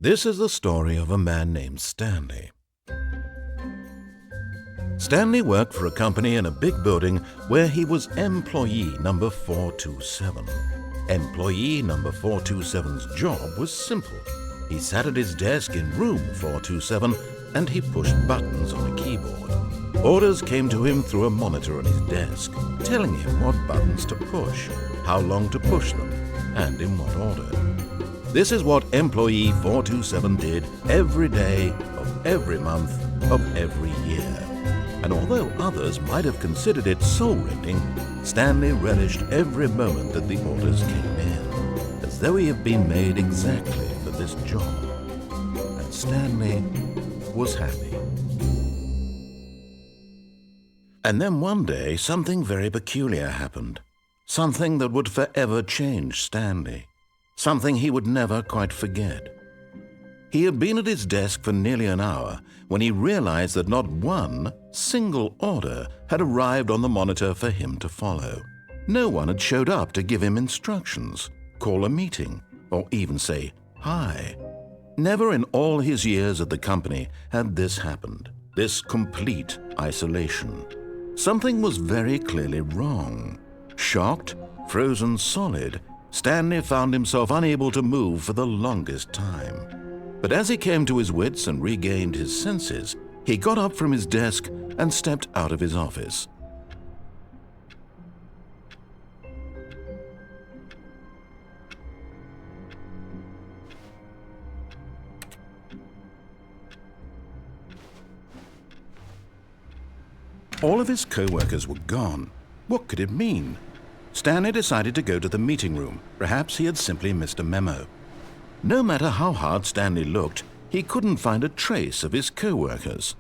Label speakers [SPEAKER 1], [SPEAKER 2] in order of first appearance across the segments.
[SPEAKER 1] This is the story of a man named Stanley. Stanley worked for a company in a big building where he was employee number 427. Employee number 427's job was simple. He sat at his desk in room 427 and he pushed buttons on a keyboard. Orders came to him through a monitor on his desk, telling him what buttons to push, how long to push them, and in what order. This is what employee 427 did every day of every month of every year. And although others might have considered it soul-rending, Stanley relished every moment that the orders came in, as though he had been made exactly for this job. And Stanley was happy. And then one day, something very peculiar happened. Something that would forever change Stanley. Something he would never quite forget. He had been at his desk for nearly an hour when he realized that not one single order had arrived on the monitor for him to follow. No one had showed up to give him instructions, call a meeting, or even say hi. Never in all his years at the company had this happened, this complete isolation. Something was very clearly wrong. Shocked, frozen solid, Stanley found himself unable to move for the longest time. But as he came to his wits and regained his senses, he got up from his desk and stepped out of his office. All of his co-workers were gone. What could it mean? Stanley decided to go to the meeting room. Perhaps he had simply missed a memo. No matter how hard Stanley looked, he couldn't find a trace of his co-workers.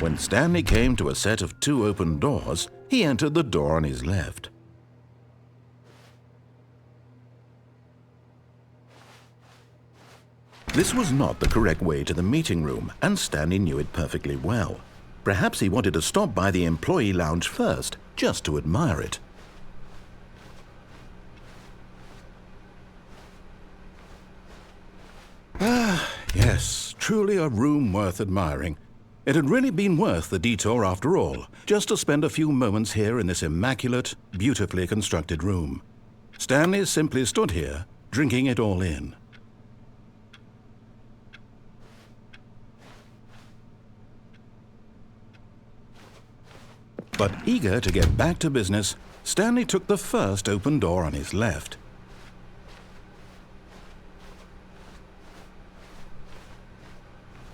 [SPEAKER 1] When Stanley came to a set of 2 open doors, he entered the door on his left. This was not the correct way to the meeting room, and Stanley knew it perfectly well. Perhaps he wanted to stop by the employee lounge first, just to admire it. Yes, truly a room worth admiring. It had really been worth the detour after all, just to spend a few moments here in this immaculate, beautifully constructed room. Stanley simply stood here, drinking it all in. But eager to get back to business, Stanley took the first open door on his left.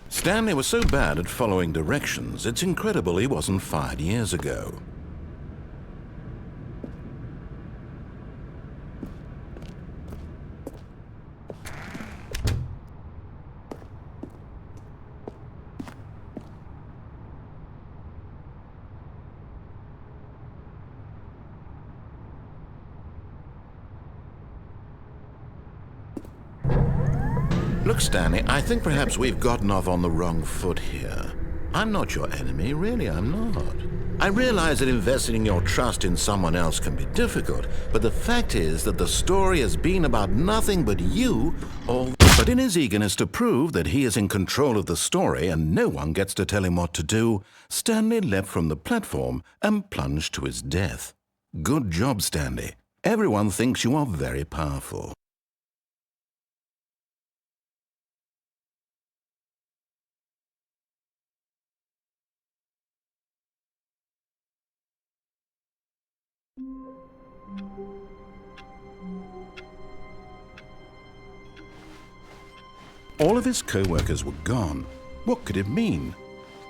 [SPEAKER 1] Stanley was so bad at following directions, it's incredible he wasn't fired years ago. Look, Stanley, I think perhaps we've gotten off on the wrong foot here. I'm not your enemy, really, I'm not. I realize that investing your trust in someone else can be difficult, but the fact is that the story has been about nothing but you all. But in his eagerness to prove that he is in control of the story and no one gets to tell him what to do, Stanley leapt from the platform and plunged to his death. Good job, Stanley. Everyone thinks you are very powerful. All of his co-workers were gone. What could it mean?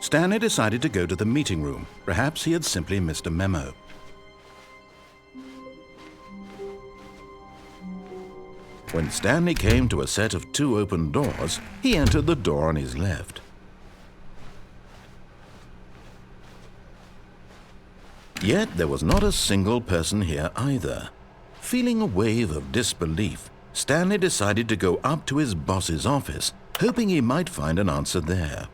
[SPEAKER 1] Stanley decided to go to the meeting room. Perhaps he had simply missed a memo. When Stanley came to a set of 2 open doors, he entered the door on his left. Yet there was not a single person here either. Feeling a wave of disbelief, Stanley decided to go up to his boss's office, hoping he might find an answer there.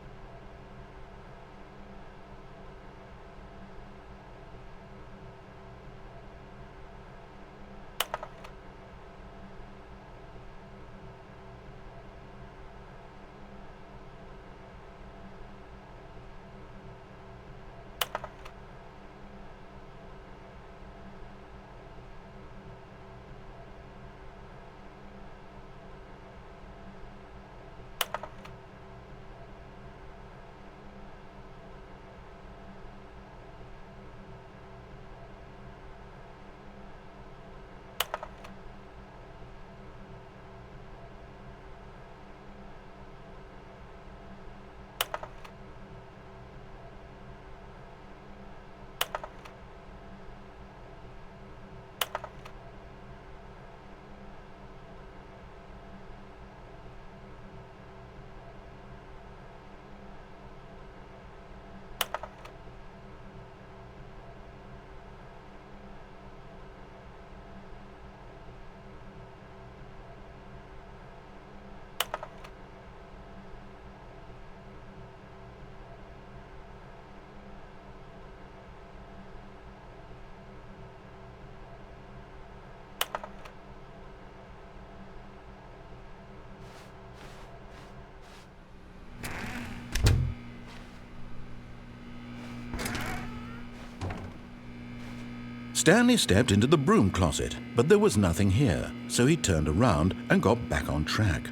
[SPEAKER 1] Stanley stepped into the broom closet, but there was nothing here, so he turned around and got back on track.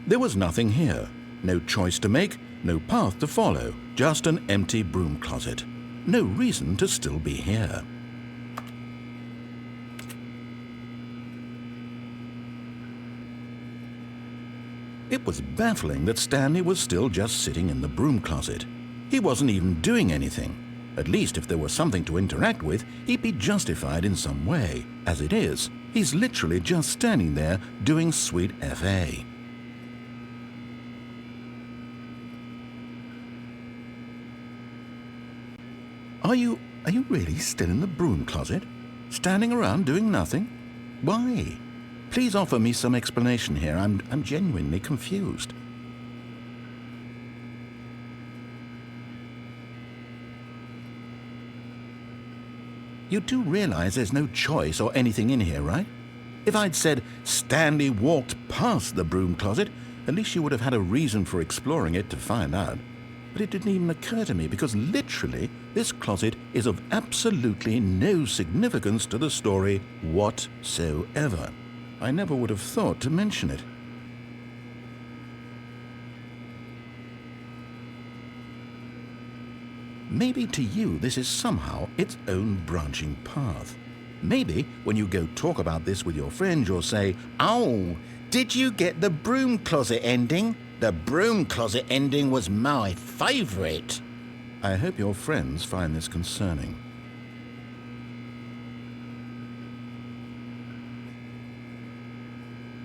[SPEAKER 1] There was nothing here. No choice to make, no path to follow, just an empty broom closet. No reason to still be here. It was baffling that Stanley was still just sitting in the broom closet. He wasn't even doing anything. At least if there was something to interact with, he'd be justified in some way. As it is, he's literally just standing there doing sweet FA. Are you really still in the broom closet? Standing around doing nothing? Why? Please offer me some explanation here. I'm genuinely confused. You do realize there's no choice or anything in here, right? If I'd said Stanley walked past the broom closet, at least you would have had a reason for exploring it to find out. But it didn't even occur to me because literally this closet is of absolutely no significance to the story whatsoever. I never would have thought to mention it. Maybe to you this is somehow its own branching path. Maybe when you go talk about this with your friends you'll say, "Oh, did you get the broom closet ending? The broom closet ending was my favourite." I hope your friends find this concerning.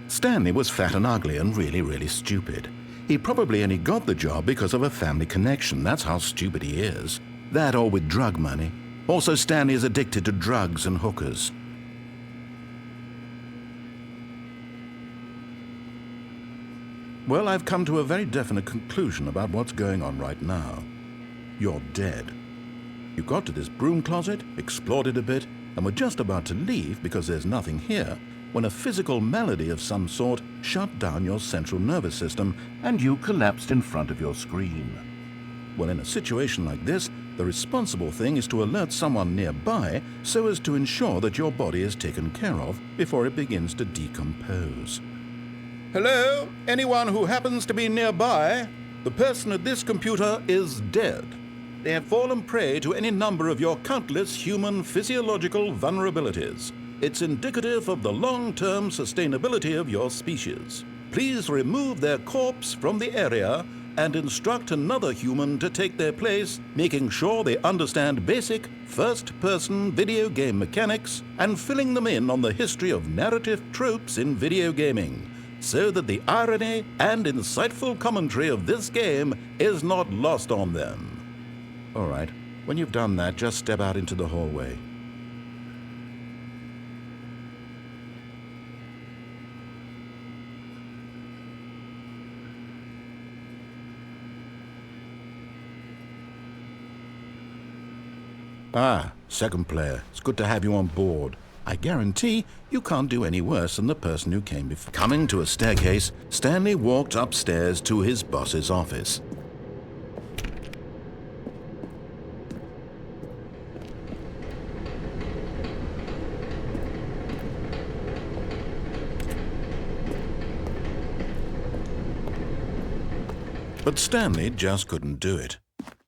[SPEAKER 1] Stanley was fat and ugly and really stupid. He probably only got the job because of a family connection. That's how stupid he is. That or with drug money. Also, Stanley is addicted to drugs and hookers. Well, I've come to a very definite conclusion about what's going on right now. You're dead. You got to this broom closet, explored it a bit, and were just about to leave because there's nothing here, when a physical malady of some sort shut down your central nervous system and you collapsed in front of your screen. Well, in a situation like this, the responsible thing is to alert someone nearby so as to ensure that your body is taken care of before it begins to decompose. Hello? Anyone who happens to be nearby? The person at this computer is dead. They have fallen prey to any number of your countless human physiological vulnerabilities. It's indicative of the long-term sustainability of your species. Please remove their corpse from the area and instruct another human to take their place, making sure they understand basic first-person video game mechanics and filling them in on the history of narrative tropes in video gaming. so that the irony and insightful commentary of this game is not lost on them. All right, when you've done that, just step out into the hallway. Ah, second player, it's good to have you on board. I guarantee you can't do any worse than the person who came before. Coming to a staircase, Stanley walked upstairs to his boss's office. But Stanley just couldn't do it.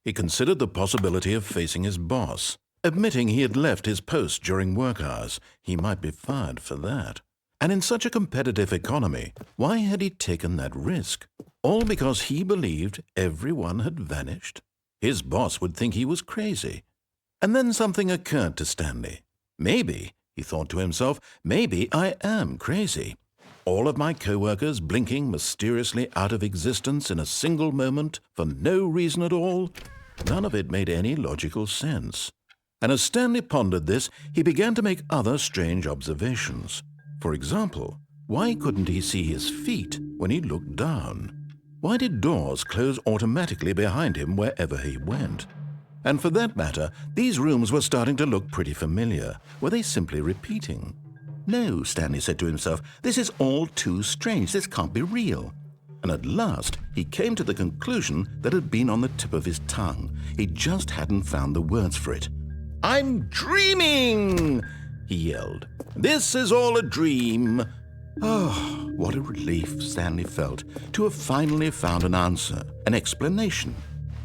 [SPEAKER 1] He considered the possibility of facing his boss. Admitting he had left his post during work hours, he might be fired for that. And in such a competitive economy, why had he taken that risk? All because he believed everyone had vanished? His boss would think he was crazy. And then something occurred to Stanley. Maybe, he thought to himself, maybe I am crazy. All of my co-workers blinking mysteriously out of existence in a single moment for no reason at all? None of it made any logical sense. And as Stanley pondered this, he began to make other strange observations. For example, why couldn't he see his feet when he looked down? Why did doors close automatically behind him wherever he went? And for that matter, these rooms were starting to look pretty familiar. Were they simply repeating? No, Stanley said to himself, this is all too strange. This can't be real. And at last, he came to the conclusion that had been on the tip of his tongue. He just hadn't found the words for it. I'm dreaming, he yelled. This is all a dream. Oh, what a relief Stanley felt to have finally found an answer, an explanation.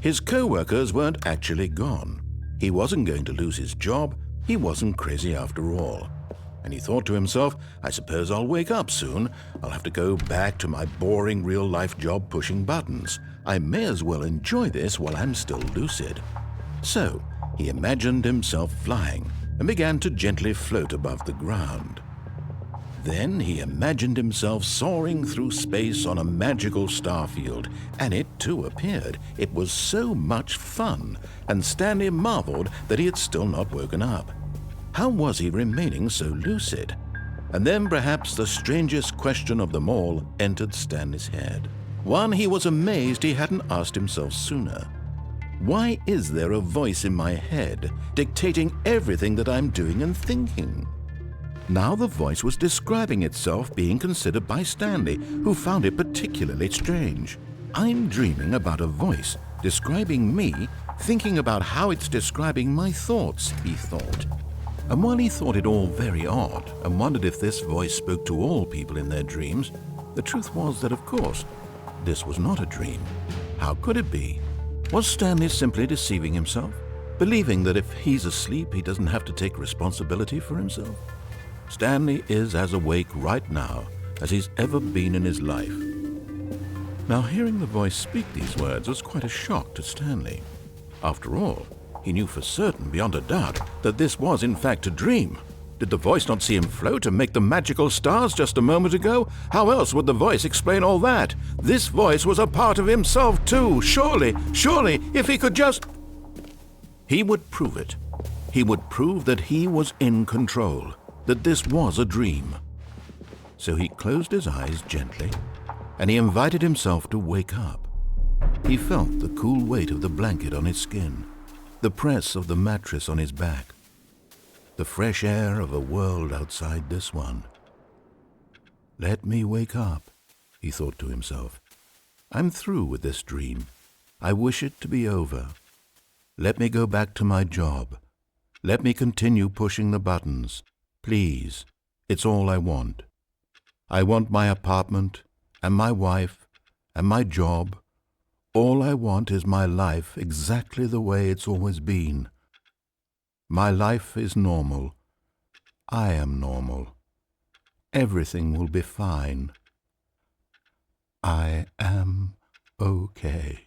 [SPEAKER 1] His co-workers weren't actually gone. He wasn't going to lose his job. He wasn't crazy after all. And he thought to himself, I suppose I'll wake up soon. I'll have to go back to my boring real-life job pushing buttons. I may as well enjoy this while I'm still lucid. So, he imagined himself flying and began to gently float above the ground. Then he imagined himself soaring through space on a magical starfield, and it too appeared. It was so much fun, and Stanley marveled that he had still not woken up. How was he remaining so lucid? And then perhaps the strangest question of them all entered Stanley's head. One he was amazed he hadn't asked himself sooner. Why is there a voice in my head dictating everything that I'm doing and thinking? Now the voice was describing itself being considered by Stanley, who found it particularly strange. I'm dreaming about a voice describing me, thinking about how it's describing my thoughts, he thought. And while he thought it all very odd and wondered if this voice spoke to all people in their dreams, the truth was that, of course, this was not a dream. How could it be? Was Stanley simply deceiving himself, believing that if he's asleep, he doesn't have to take responsibility for himself? Stanley is as awake right now as he's ever been in his life. Now, hearing the voice speak these words was quite a shock to Stanley. After all, he knew for certain, beyond a doubt, that this was in fact a dream. Did the voice not see him float and make the magical stars just a moment ago? How else would the voice explain all that? This voice was a part of himself too. Surely, if he could just... He would prove it. He would prove that he was in control, that this was a dream. So he closed his eyes gently, and he invited himself to wake up. He felt the cool weight of the blanket on his skin, the press of the mattress on his back, the fresh air of a world outside this one. Let me wake up, he thought to himself. I'm through with this dream. I wish it to be over. Let me go back to my job. Let me continue pushing the buttons. Please, it's all I want. I want my apartment and my wife and my job. All I want is my life exactly the way it's always been. My life is normal. I am normal. Everything will be fine. I am okay.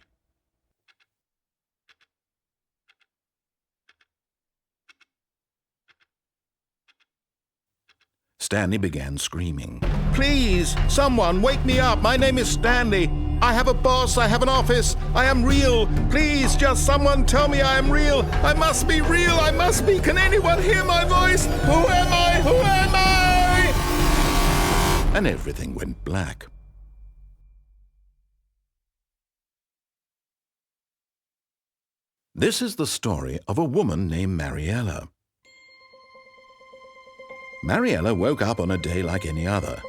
[SPEAKER 1] Stanley began screaming. "Please, someone, wake me up. My name is Stanley. I have a boss. I have an office. I am real. Please, just someone tell me I am real. I must be real. I must be. Can anyone hear my voice? Who am I? Who am I?" And everything went black. This is the story of a woman named Mariella. Mariella woke up on a day like any other.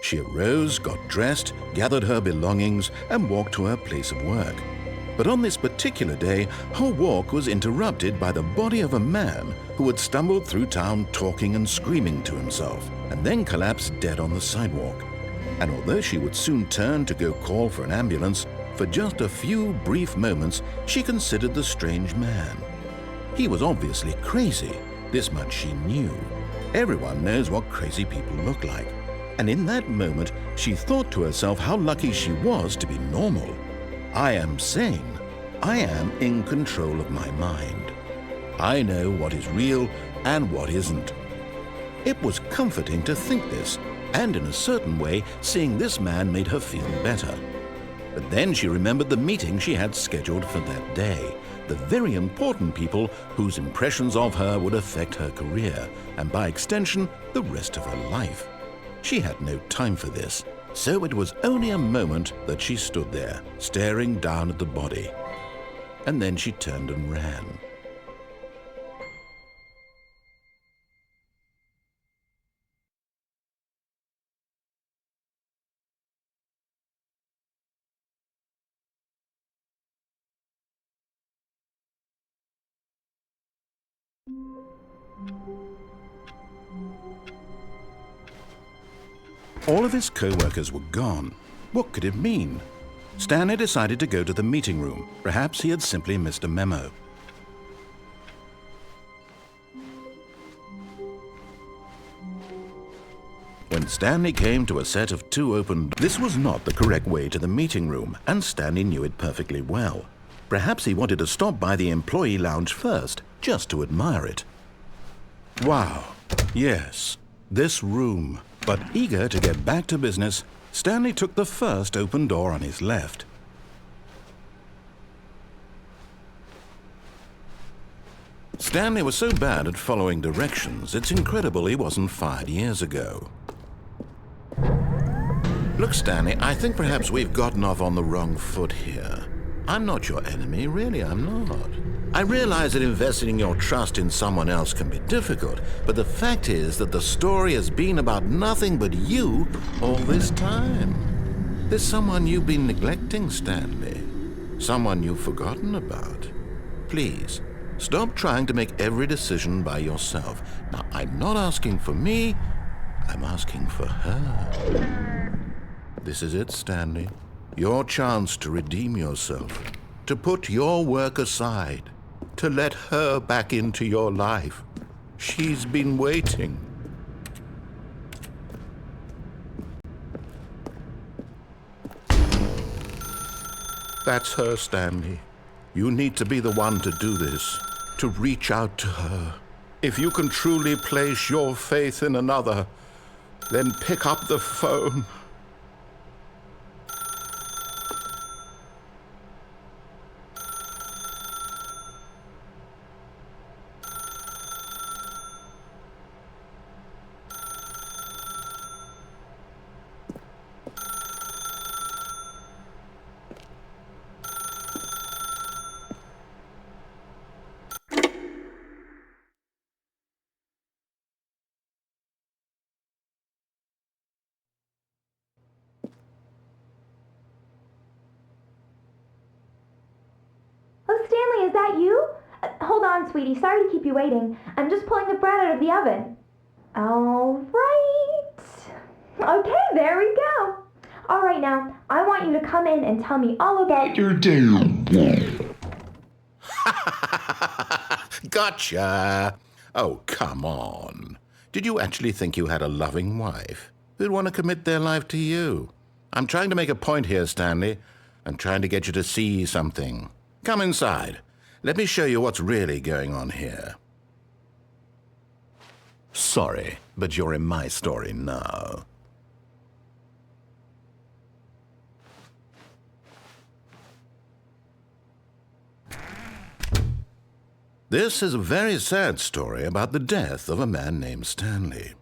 [SPEAKER 1] She arose, got dressed, gathered her belongings, and walked to her place of work. But on this particular day, her walk was interrupted by the body of a man who had stumbled through town talking and screaming to himself, and then collapsed dead on the sidewalk. And although she would soon turn to go call for an ambulance, for just a few brief moments she considered the strange man. He was obviously crazy, this much she knew. Everyone knows what crazy people look like. And in that moment, she thought to herself how lucky she was to be normal. I am sane. I am in control of my mind. I know what is real and what isn't. It was comforting to think this, and in a certain way, seeing this man made her feel better. But then she remembered the meeting she had scheduled for that day, the very important people whose impressions of her would affect her career, and by extension, the rest of her life. She had no time for this, so it was only a moment that she stood there, staring down at the body. And then she turned and ran. All of his co-workers were gone. What could it mean? Stanley decided to go to the meeting room. Perhaps he had simply missed a memo. When Stanley came to a set of two open doors, this was not the correct way to the meeting room, and Stanley knew it perfectly well. Perhaps he wanted to stop by the employee lounge first, just to admire it. Wow, yes, this room. But eager to get back to business, Stanley took the first open door on his left. Stanley was so bad at following directions, it's incredible he wasn't fired years ago. Look, Stanley, I think perhaps we've gotten off on the wrong foot here. I'm not your enemy, really, I'm not. I realize that investing your trust in someone else can be difficult, but the fact is that the story has been about nothing but you all this time. There's someone you've been neglecting, Stanley. Someone you've forgotten about. Please, stop trying to make every decision by yourself. Now, I'm not asking for me, I'm asking for her. This is it, Stanley. Your chance to redeem yourself, to put your work aside, to let her back into your life. She's been waiting. That's her, Stanley. You need to be the one to do this, to reach out to her. If you can truly place your faith in another, then pick up the phone.
[SPEAKER 2] Stanley, is that you? Hold on, sweetie. Sorry to keep you waiting. I'm just pulling the bread out of the oven. All right. Okay, there we go. All right, now, I want you to come in and tell me all about your day.
[SPEAKER 1] Gotcha. Oh, come on. Did you actually think you had a loving wife who'd want to commit their life to you? I'm trying to make a point here, Stanley. I'm trying to get you to see something. Come inside. Let me show you what's really going on here. Sorry, but you're in my story now. This is a very sad story about the death of a man named Stanley.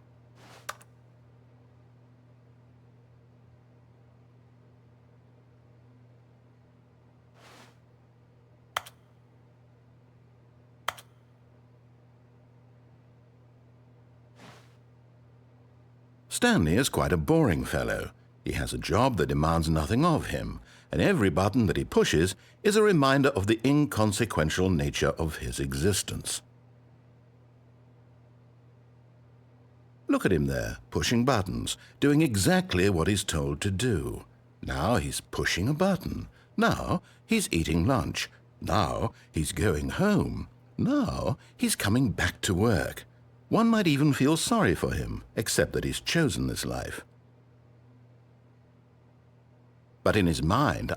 [SPEAKER 1] Stanley is quite a boring fellow. He has a job that demands nothing of him, and every button that he pushes is a reminder of the inconsequential nature of his existence. Look at him there, pushing buttons, doing exactly what he's told to do. Now he's pushing a button. Now he's eating lunch. Now he's going home. Now he's coming back to work. One might even feel sorry for him, except that he's chosen this life. But in his mind,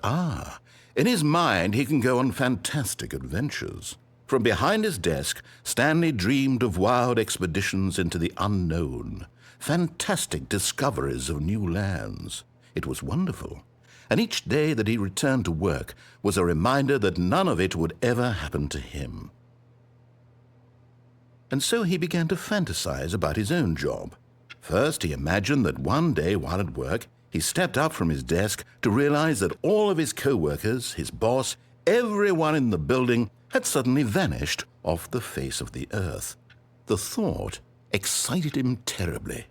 [SPEAKER 1] he can go on fantastic adventures. From behind his desk, Stanley dreamed of wild expeditions into the unknown, fantastic discoveries of new lands. It was wonderful, and each day that he returned to work was a reminder that none of it would ever happen to him. And so he began to fantasize about his own job. First, he imagined that one day while at work, he stepped up from his desk to realize that all of his co-workers, his boss, everyone in the building had suddenly vanished off the face of the earth. The thought excited him terribly.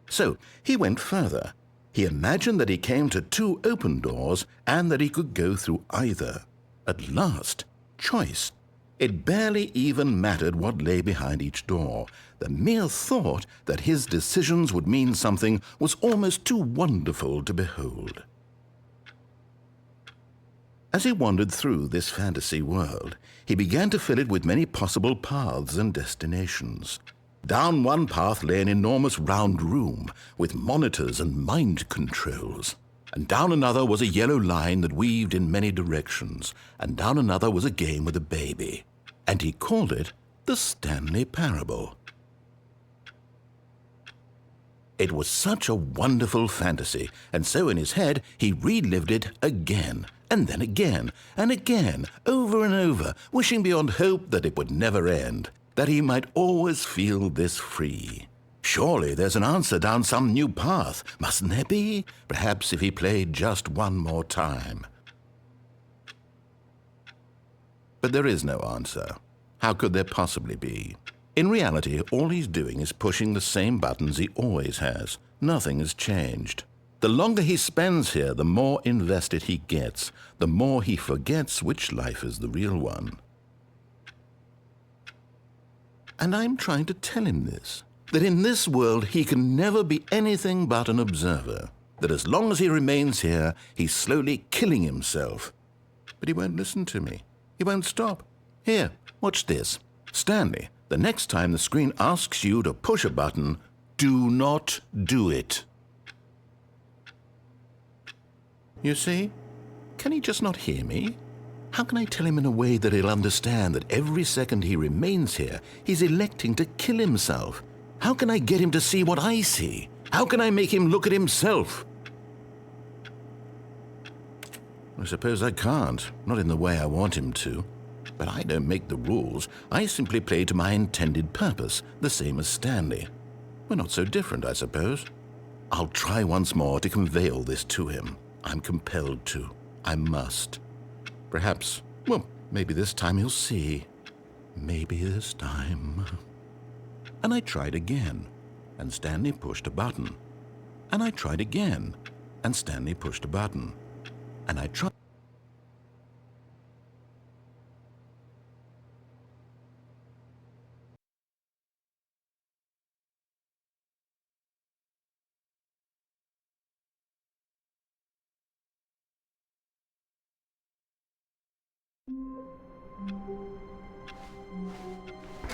[SPEAKER 1] So he went further. He imagined that he came to two open doors and that he could go through either. At last, choice. It barely even mattered what lay behind each door. The mere thought that his decisions would mean something was almost too wonderful to behold. As he wandered through this fantasy world, he began to fill it with many possible paths and destinations. Down one path lay an enormous round room with monitors and mind controls. And down another was a yellow line that weaved in many directions. And down another was a game with a baby. And he called it the Stanley Parable. It was such a wonderful fantasy, and so in his head he relived it again, and then again, and again, over and over, wishing beyond hope that it would never end, that he might always feel this free. Surely there's an answer down some new path, mustn't there be? Perhaps if he played just one more time. But there is no answer. How could there possibly be? In reality, all he's doing is pushing the same buttons he always has. Nothing has changed. The longer he spends here, the more invested he gets, the more he forgets which life is the real one. And I'm trying to tell him this, that in this world he can never be anything but an observer, that as long as he remains here, he's slowly killing himself. But he won't listen to me. He won't stop. Here, watch this. Stanley, the next time the screen asks you to push a button, do not do it. You see? Can he just not hear me? How can I tell him in a way that he'll understand that every second he remains here, he's electing to kill himself? How can I get him to see what I see? How can I make him look at himself? I suppose I can't, not in the way I want him to. But I don't make the rules. I simply play to my intended purpose, the same as Stanley. We're not so different, I suppose. I'll try once more to convey all this to him. I'm compelled to. I must. Perhaps, well, maybe this time he'll see. Maybe this time. And I tried again, and Stanley pushed a button. And I tried again, and Stanley pushed a button. And I tried.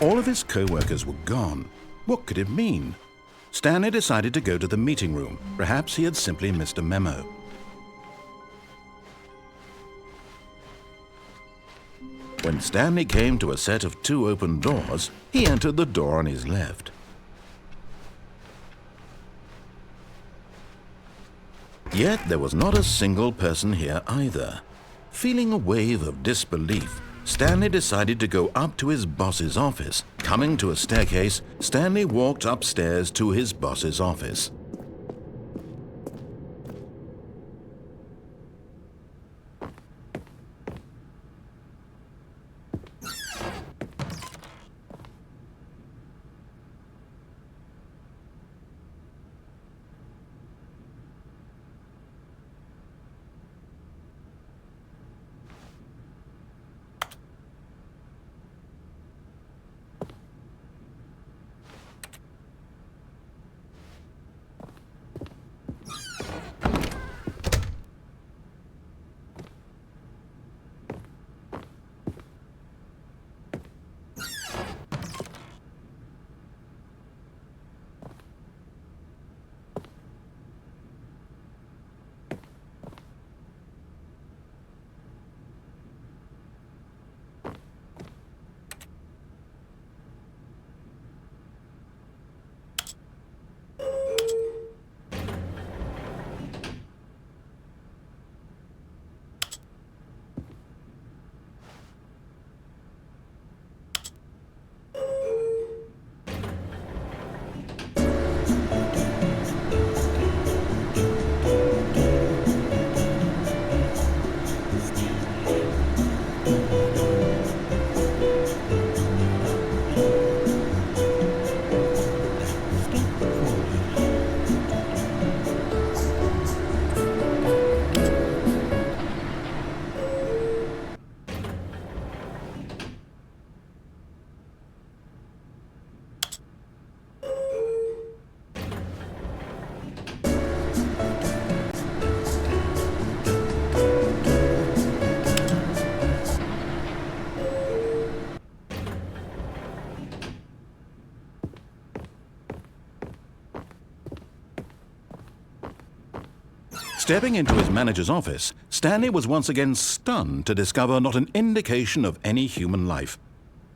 [SPEAKER 1] All of his co-workers were gone. What could it mean? Stanley decided to go to the meeting room. Perhaps he had simply missed a memo. When Stanley came to a set of 2 open doors, he entered the door on his left. Yet there was not a single person here either. Feeling a wave of disbelief, Stanley decided to go up to his boss's office. Coming to a staircase, Stanley walked upstairs to his boss's office. Stepping into his manager's office, Stanley was once again stunned to discover not an indication of any human life.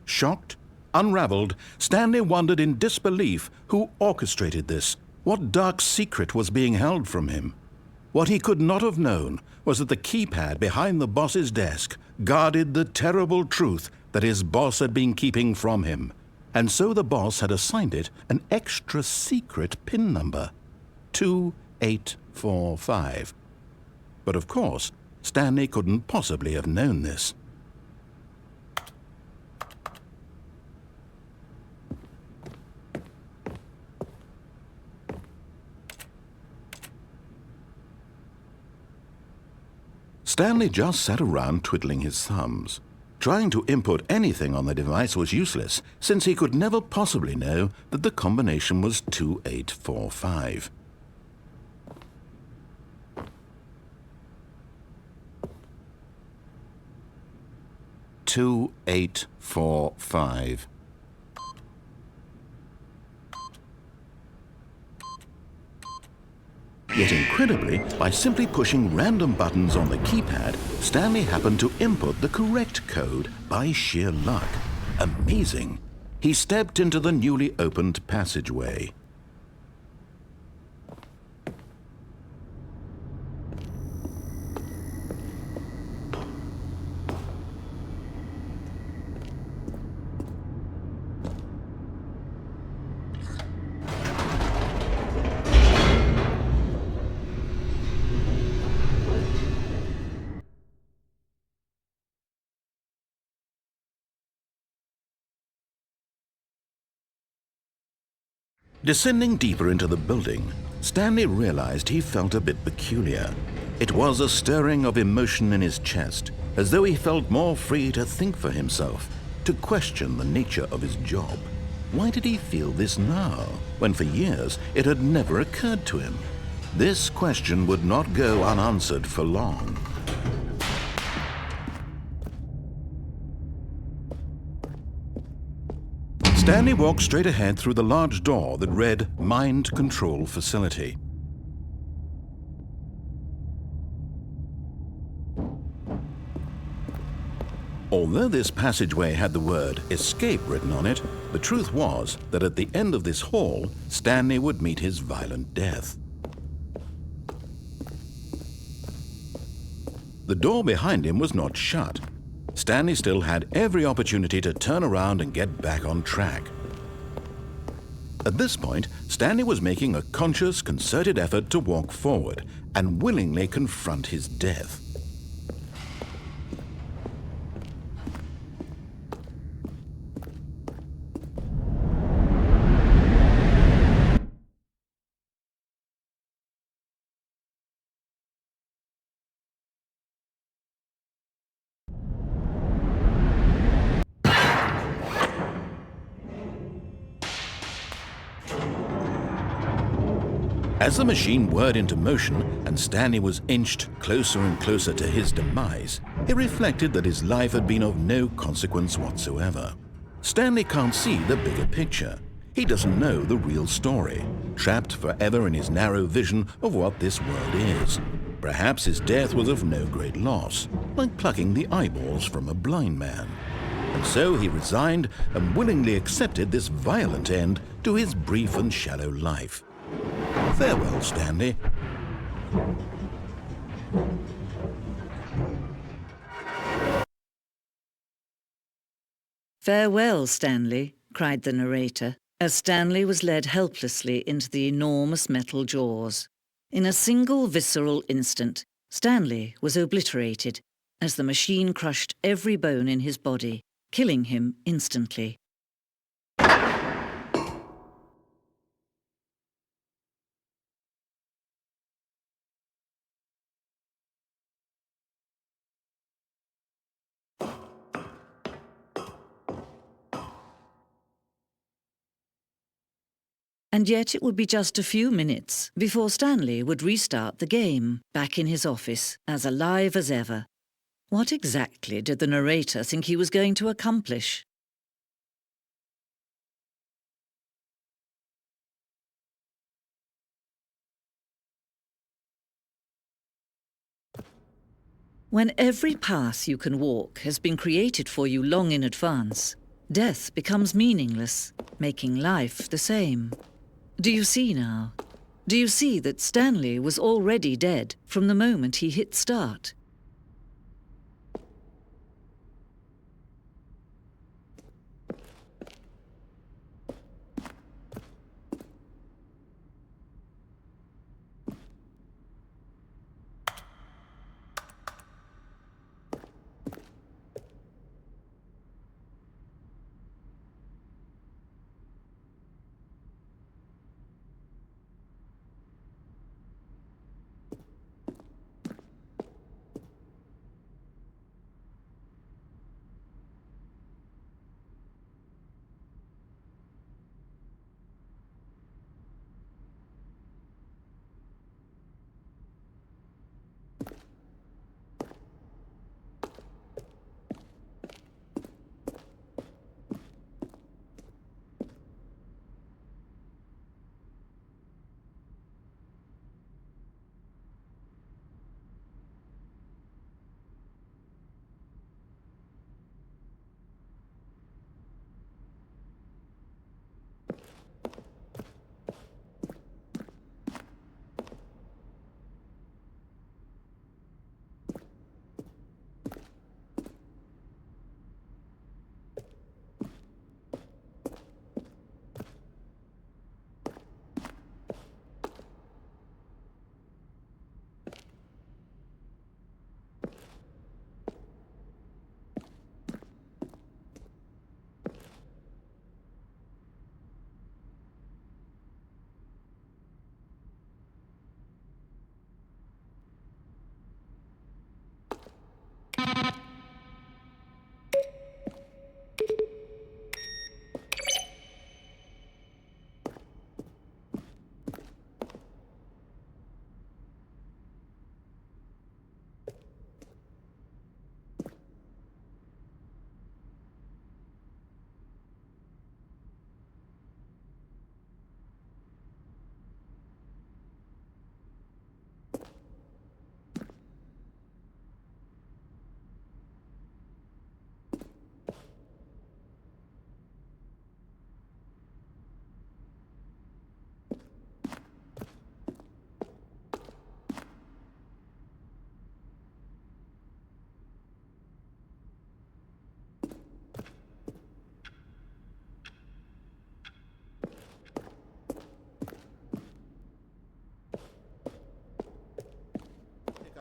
[SPEAKER 1] Shocked, unraveled, Stanley wondered in disbelief who orchestrated this, what dark secret was being held from him. What he could not have known was that the keypad behind the boss's desk guarded the terrible truth that his boss had been keeping from him, and so the boss had assigned it an extra secret PIN number, 2845. But of course, Stanley couldn't possibly have known this. Stanley just sat around twiddling his thumbs. Trying to input anything on the device was useless, since he could never possibly know that the combination was 2845. Yet incredibly, by simply pushing random buttons on the keypad, Stanley happened to input the correct code by sheer luck. Amazing! He stepped into the newly opened passageway. Descending deeper into the building, Stanley realized he felt a bit peculiar. It was a stirring of emotion in his chest, as though he felt more free to think for himself, to question the nature of his job. Why did he feel this now, when for years it had never occurred to him? This question would not go unanswered for long. Stanley walked straight ahead through the large door that read Mind Control Facility. Although this passageway had the word escape written on it, the truth was that at the end of this hall, Stanley would meet his violent death. The door behind him was not shut. Stanley still had every opportunity to turn around and get back on track. At this point, Stanley was making a conscious, concerted effort to walk forward and willingly confront his death. As the machine whirred into motion and Stanley was inched closer and closer to his demise, he reflected that his life had been of no consequence whatsoever. Stanley can't see the bigger picture. He doesn't know the real story, trapped forever in his narrow vision of what this world is. Perhaps his death was of no great loss, like plucking the eyeballs from a blind man. And so he resigned and willingly accepted this violent end to his brief and shallow life. Farewell, Stanley.
[SPEAKER 3] "Farewell, Stanley," cried the narrator, as Stanley was led helplessly into the enormous metal jaws. In a single visceral instant, Stanley was obliterated as the machine crushed every bone in his body, killing him instantly. And yet it would be just a few minutes before Stanley would restart the game, back in his office, as alive as ever. What exactly did the narrator think he was going to accomplish? When every path you can walk has been created for you long in advance, death becomes meaningless, making life the same. Do you see now? Do you see that Stanley was already dead from the moment he hit start?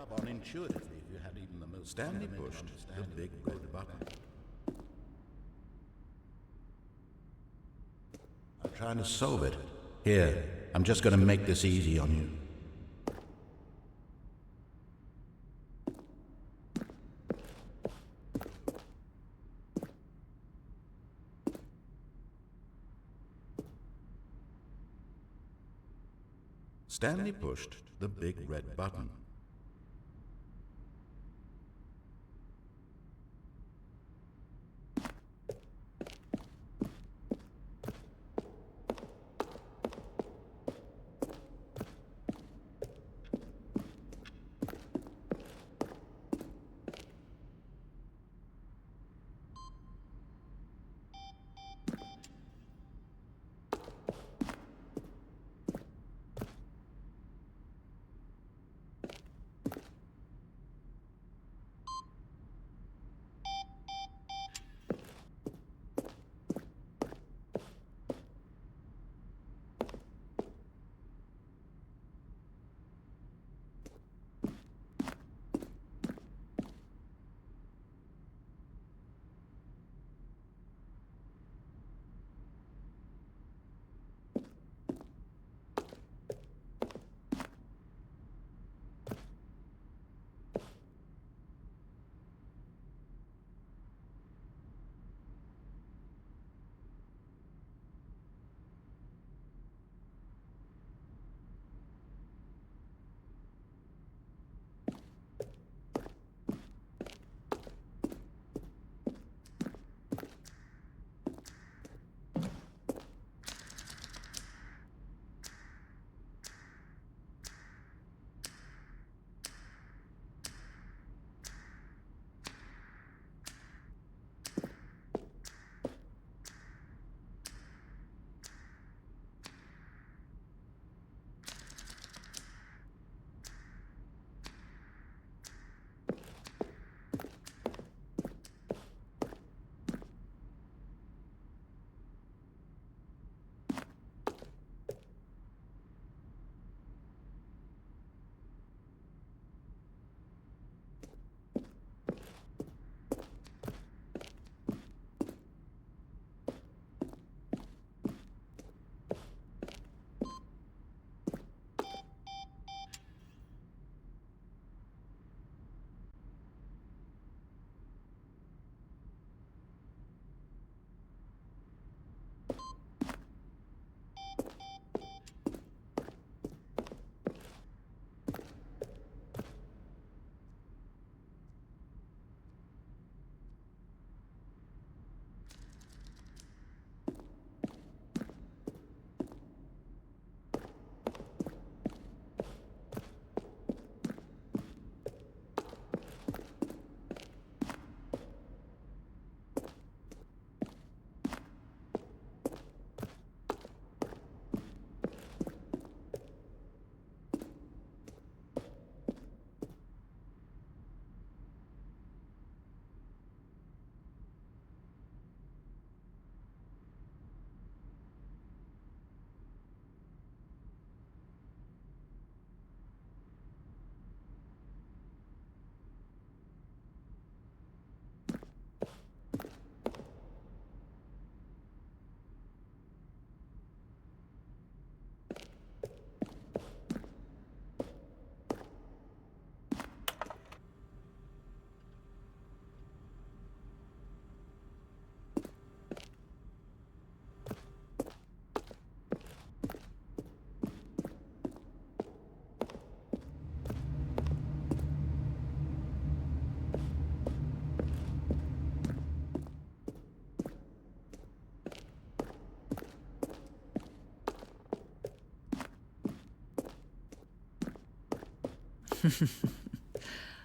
[SPEAKER 1] up on intuitively if you had even the most... Stanley pushed the big red button. I'm trying to solve it. Here, I'm just going to make this easy on you. Stanley pushed the big red button.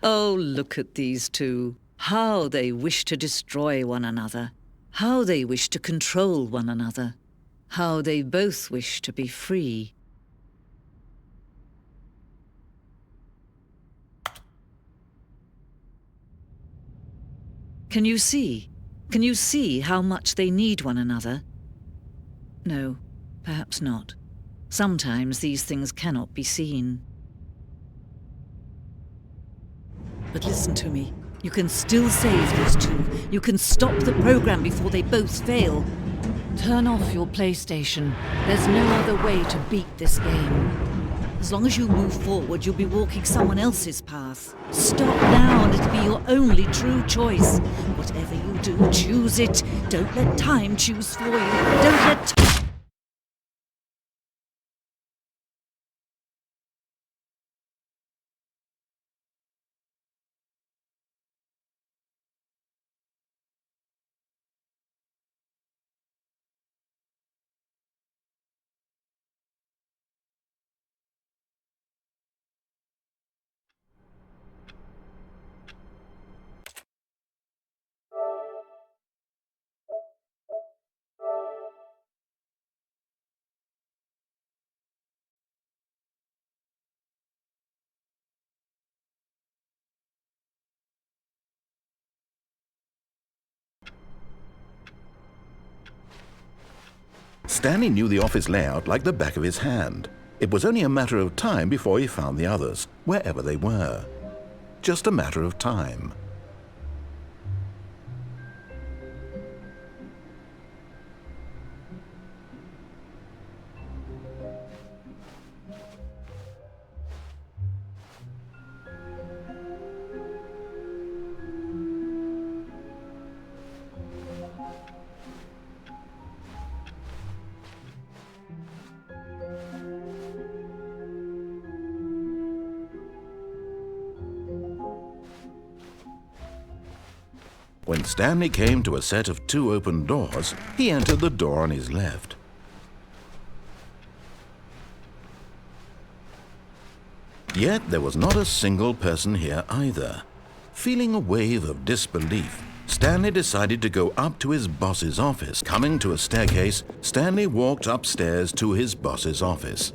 [SPEAKER 3] Oh, look at these two. How they wish to destroy one another. How they wish to control one another. How they both wish to be free. Can you see? Can you see how much they need one another? No, perhaps not. Sometimes these things cannot be seen. But listen to me. You can still save these two. You can stop the program before they both fail. Turn off your PlayStation. There's no other way to beat this game. As long as you move forward, you'll be walking someone else's path. Stop now and it'll be your only true choice. Whatever you do, choose it. Don't let time choose for you. Don't let...
[SPEAKER 1] Stanley knew the office layout like the back of his hand. It was only a matter of time before he found the others, wherever they were. Just a matter of time. When Stanley came to a set of 2 open doors, he entered the door on his left. Yet there was not a single person here either. Feeling a wave of disbelief, Stanley decided to go up to his boss's office. Coming to a staircase, Stanley walked upstairs to his boss's office.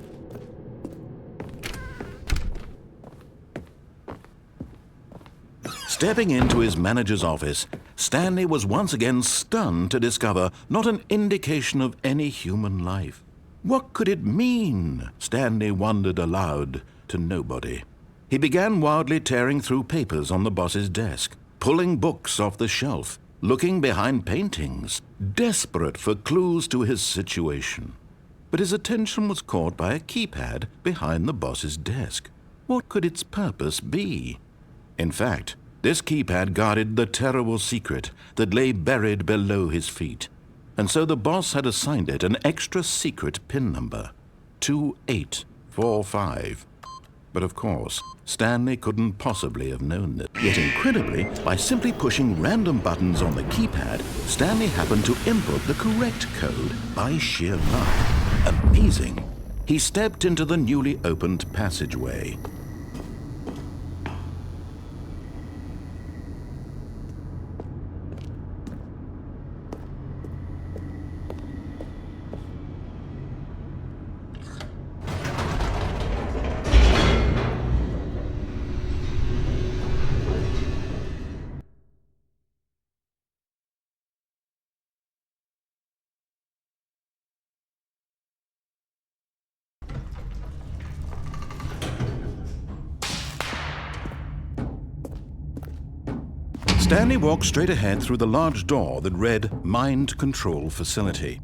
[SPEAKER 1] Stepping into his manager's office, Stanley was once again stunned to discover not an indication of any human life. What could it mean? Stanley wondered aloud to nobody. He began wildly tearing through papers on the boss's desk, pulling books off the shelf, looking behind paintings, desperate for clues to his situation. But his attention was caught by a keypad behind the boss's desk. What could its purpose be? In fact, this keypad guarded the terrible secret that lay buried below his feet. And so the boss had assigned it an extra secret PIN number, 2845. But of course, Stanley couldn't possibly have known that. Yet incredibly, by simply pushing random buttons on the keypad, Stanley happened to input the correct code by sheer luck. Amazing! He stepped into the newly opened passageway. Stanley walked straight ahead through the large door that read Mind Control Facility.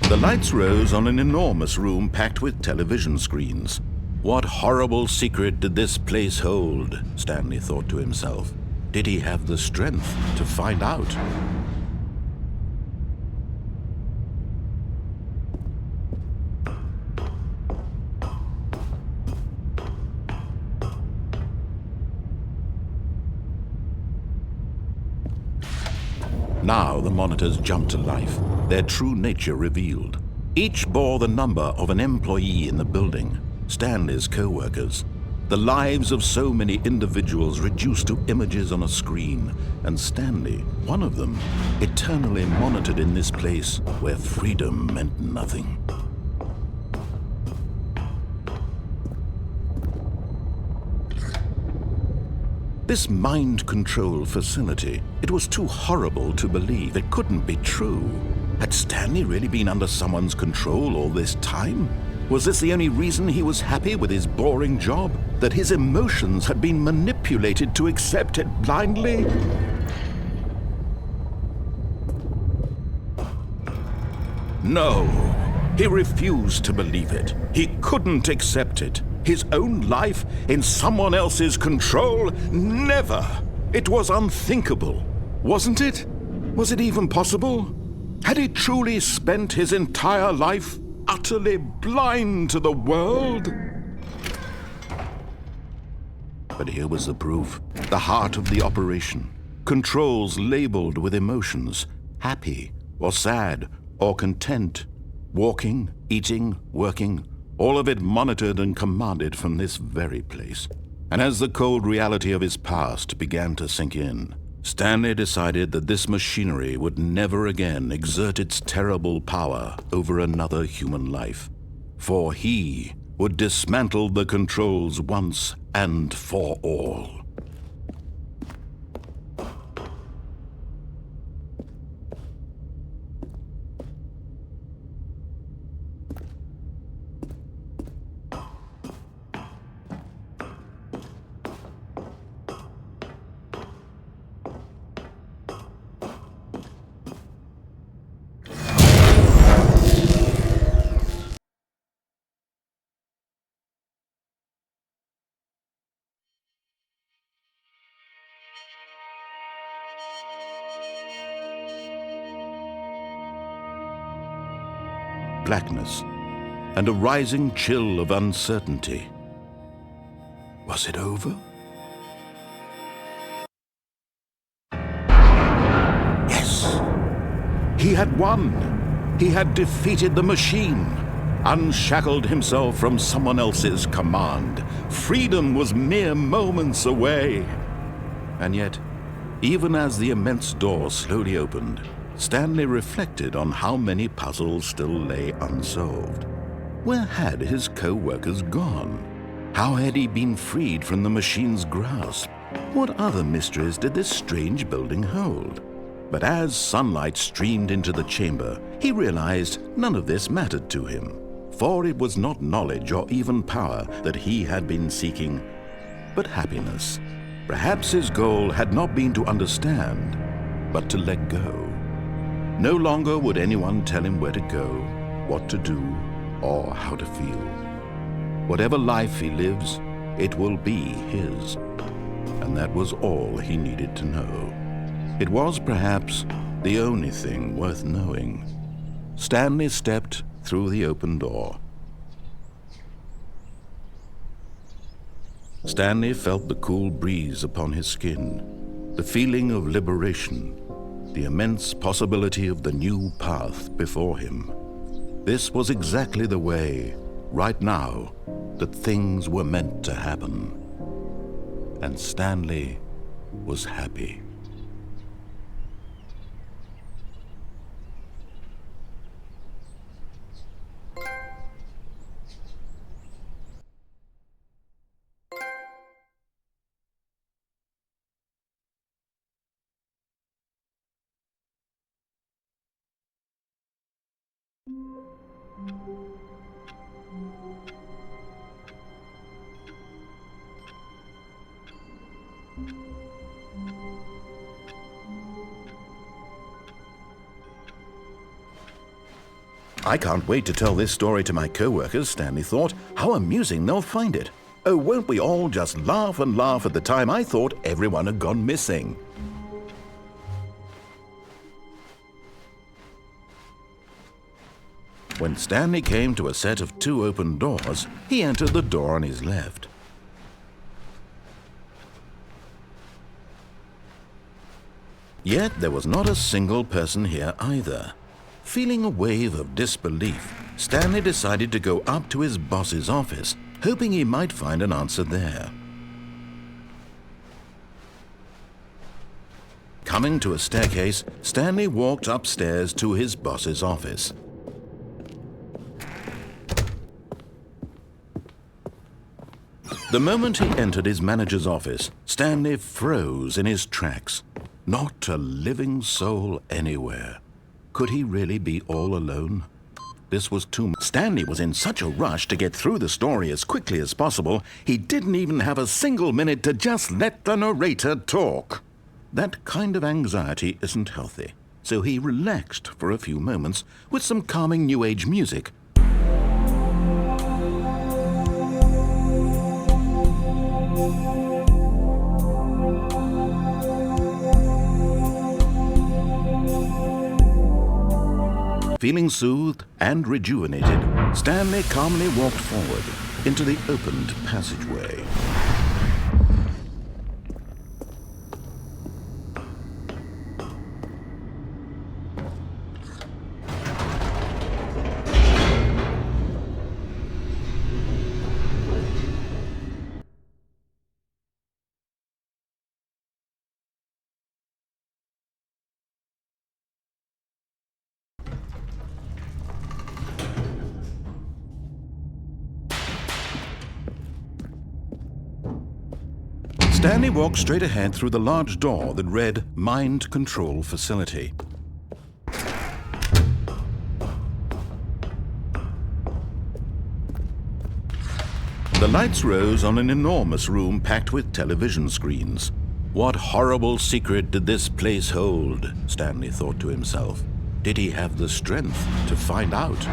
[SPEAKER 1] The lights rose on an enormous room packed with television screens. What horrible secret did this place hold? Stanley thought to himself. Did he have the strength to find out? Now the monitors jumped to life, their true nature revealed. Each bore the number of an employee in the building, Stanley's co-workers. The lives of so many individuals reduced to images on a screen, and Stanley, one of them, eternally monitored in this place where freedom meant nothing. This mind control facility, it was too horrible to believe. It couldn't be true. Had Stanley really been under someone's control all this time? Was this the only reason he was happy with his boring job? That his emotions had been manipulated to accept it blindly? No, he refused to believe it. He couldn't accept it. His own life in someone else's control? Never! It was unthinkable, wasn't it? Was it even possible? Had he truly spent his entire life utterly blind to the world? But here was the proof. The heart of the operation. Controls labeled with emotions. Happy or sad or content. Walking, eating, working. All of it monitored and commanded from this very place. And as the cold reality of his past began to sink in, Stanley decided that this machinery would never again exert its terrible power over another human life. For he would dismantle the controls once and for all. Blackness, and a rising chill of uncertainty. Was it over? Yes! He had won! He had defeated the machine, unshackled himself from someone else's command. Freedom was mere moments away. And yet, even as the immense door slowly opened, Stanley reflected on how many puzzles still lay unsolved. Where had his co-workers gone? How had he been freed from the machine's grasp? What other mysteries did this strange building hold? But as sunlight streamed into the chamber, he realized none of this mattered to him, for it was not knowledge or even power that he had been seeking, but happiness. Perhaps his goal had not been to understand, but to let go. No longer would anyone tell him where to go, what to do, or how to feel. Whatever life he lives, it will be his. And that was all he needed to know. It was perhaps the only thing worth knowing. Stanley stepped through the open door. Stanley felt the cool breeze upon his skin, the feeling of liberation, the immense possibility of the new path before him. This was exactly the way, right now, that things were meant to happen. And Stanley was happy. I can't wait to tell this story to my co-workers, Stanley thought. How amusing they'll find it. Oh, won't we all just laugh and laugh at the time I thought everyone had gone missing. When Stanley came to a set of 2 open doors, he entered the door on his left. Yet there was not a single person here either. Feeling a wave of disbelief, Stanley decided to go up to his boss's office, hoping he might find an answer there. Coming to a staircase, Stanley walked upstairs to his boss's office. The moment he entered his manager's office, Stanley froze in his tracks. Not a living soul anywhere. Could he really be all alone? This was too much. Stanley was in such a rush to get through the story as quickly as possible, he didn't even have a single minute to just let the narrator talk. That kind of anxiety isn't healthy, so he relaxed for a few moments with some calming New Age music. Feeling soothed and rejuvenated, Stanley calmly walked forward into the opened passageway. Stanley walked straight ahead through the large door that read Mind Control Facility. The lights rose on an enormous room packed with television screens. What horrible secret did this place hold? Stanley thought to himself. Did he have the strength to find out?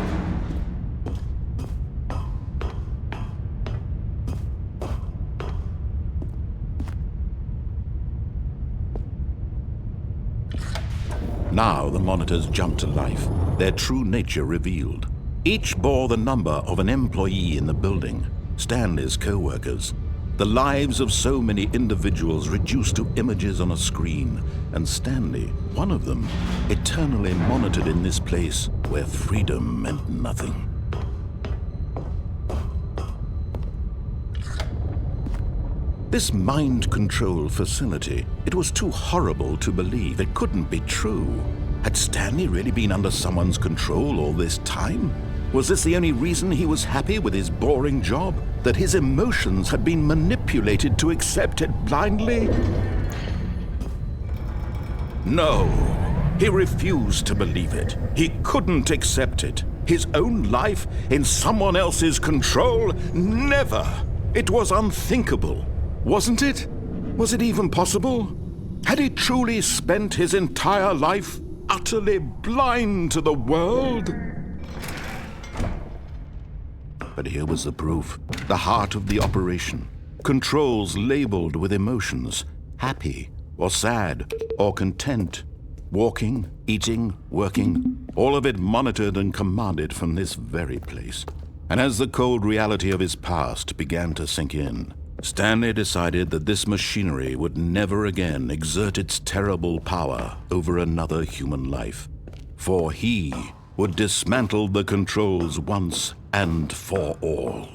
[SPEAKER 1] Now the monitors jumped to life, their true nature revealed. Each bore the number of an employee in the building, Stanley's co-workers. The lives of so many individuals reduced to images on a screen, and Stanley, one of them, eternally monitored in this place where freedom meant nothing. This mind control facility, it was too horrible to believe. It couldn't be true. Had Stanley really been under someone's control all this time? Was this the only reason he was happy with his boring job? That his emotions had been manipulated to accept it blindly? No, he refused to believe it. He couldn't accept it. His own life in someone else's control? Never! It was unthinkable. Wasn't it? Was it even possible? Had he truly spent his entire life utterly blind to the world? But here was the proof, the heart of the operation. Controls labeled with emotions, happy or sad or content. Walking, eating, working, all of it monitored and commanded from this very place. And as the cold reality of his past began to sink in, Stanley decided that this machinery would never again exert its terrible power over another human life, for he would dismantle the controls once and for all.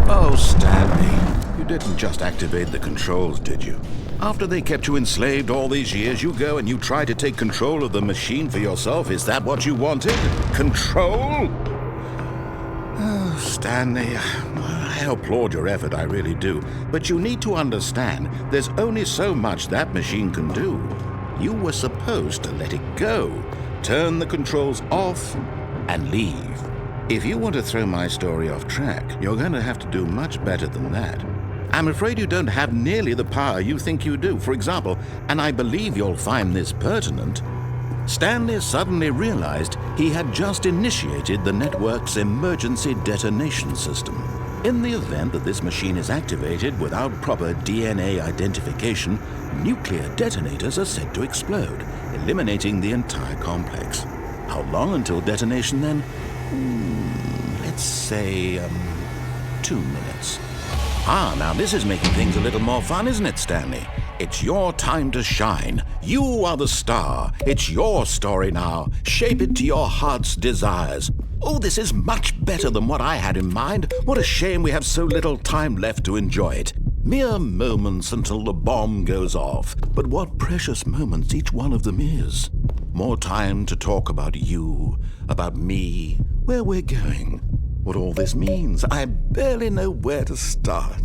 [SPEAKER 1] Oh, Stanley, you didn't just activate the controls, did you? After they kept you enslaved all these years, you go and you try to take control of the machine for yourself. Is that what you wanted? Control? Oh, Stanley, I applaud your effort, I really do. But you need to understand, there's only so much that machine can do. You were supposed to let it go, turn the controls off, and leave. If you want to throw my story off track, you're going to have to do much better than that. I'm afraid you don't have nearly the power you think you do. For example, and I believe you'll find this pertinent, Stanley suddenly realized he had just initiated the network's emergency detonation system. In the event that this machine is activated without proper DNA identification, nuclear detonators are said to explode, eliminating the entire complex. How long until detonation then? Let's say, 2 minutes. Now this is making things a little more fun, isn't it, Stanley? It's your time to shine. You are the star. It's your story now. Shape it to your heart's desires. Oh, this is much better than what I had in mind. What a shame we have so little time left to enjoy it. Mere moments until the bomb goes off. But what precious moments each one of them is. More time to talk about you, about me, where we're going, what all this means. I barely know where to start.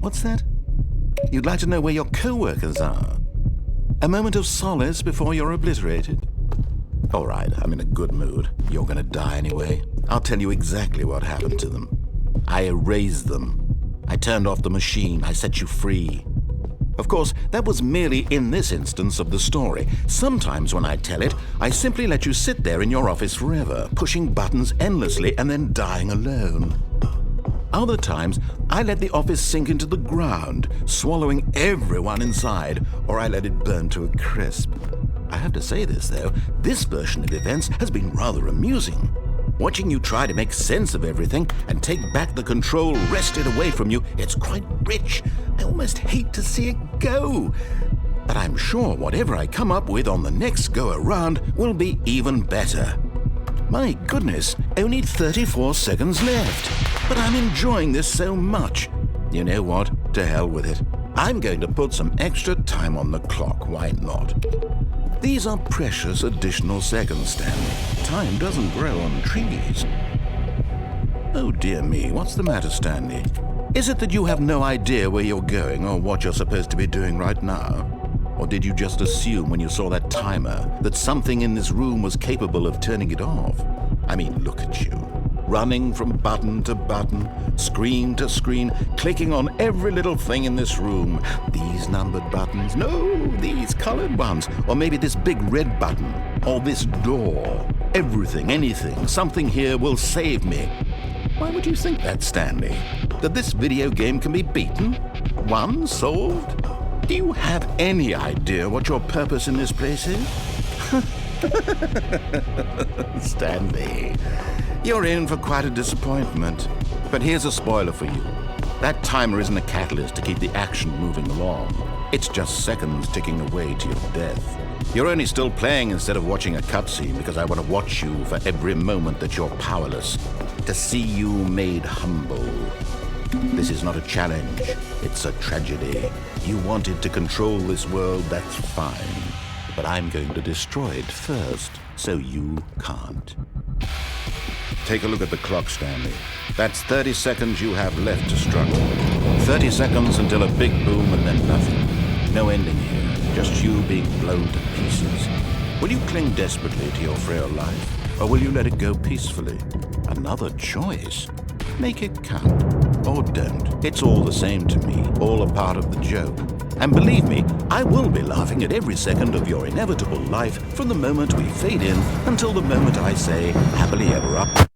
[SPEAKER 1] What's that? You'd like to know where your co-workers are? A moment of solace before you're obliterated? All right, I'm in a good mood. You're gonna die anyway. I'll tell you exactly what happened to them. I erased them. I turned off the machine. I set you free. Of course, that was merely in this instance of the story. Sometimes when I tell it, I simply let you sit there in your office forever, pushing buttons endlessly and then dying alone. Other times, I let the office sink into the ground, swallowing everyone inside, or I let it burn to a crisp. I have to say this, though, this version of events has been rather amusing. Watching you try to make sense of everything and take back the control wrested away from you, it's quite rich. I almost hate to see it go. But I'm sure whatever I come up with on the next go-around will be even better. My goodness, only 34 seconds left. But I'm enjoying this so much. You know what? To hell with it. I'm going to put some extra time on the clock, why not? These are precious additional seconds, Stanley. Time doesn't grow on trees. Oh dear me, what's the matter, Stanley? Is it that you have no idea where you're going or what you're supposed to be doing right now? Or did you just assume when you saw that timer that something in this room was capable of turning it off? I mean, look at you. Running from button to button, screen to screen, clicking on every little thing in this room. These numbered buttons, no, these colored ones, or maybe this big red button, or this door. Everything, anything, something here will save me. Why would you think that, Stanley? That this video game can be beaten? Won? Solved? Do you have any idea what your purpose in this place is? Stanley, you're in for quite a disappointment. But here's a spoiler for you. That timer isn't a catalyst to keep the action moving along. It's just seconds ticking away to your death. You're only still playing instead of watching a cutscene because I want to watch you for every moment that you're powerless. To see you made humble. This is not a challenge. It's a tragedy. You wanted to control this world, that's fine. But I'm going to destroy it first, so you can't. Take a look at the clock, Stanley. That's 30 seconds you have left to struggle. 30 seconds until a big boom and then nothing. No ending here, just you being blown to pieces. Will you cling desperately to your frail life, or will you let it go peacefully? Another choice. Make it count. Or don't. It's all the same to me, all a part of the joke. And believe me, I will be laughing at every second of your inevitable life from the moment we fade in until the moment I say, happily ever up.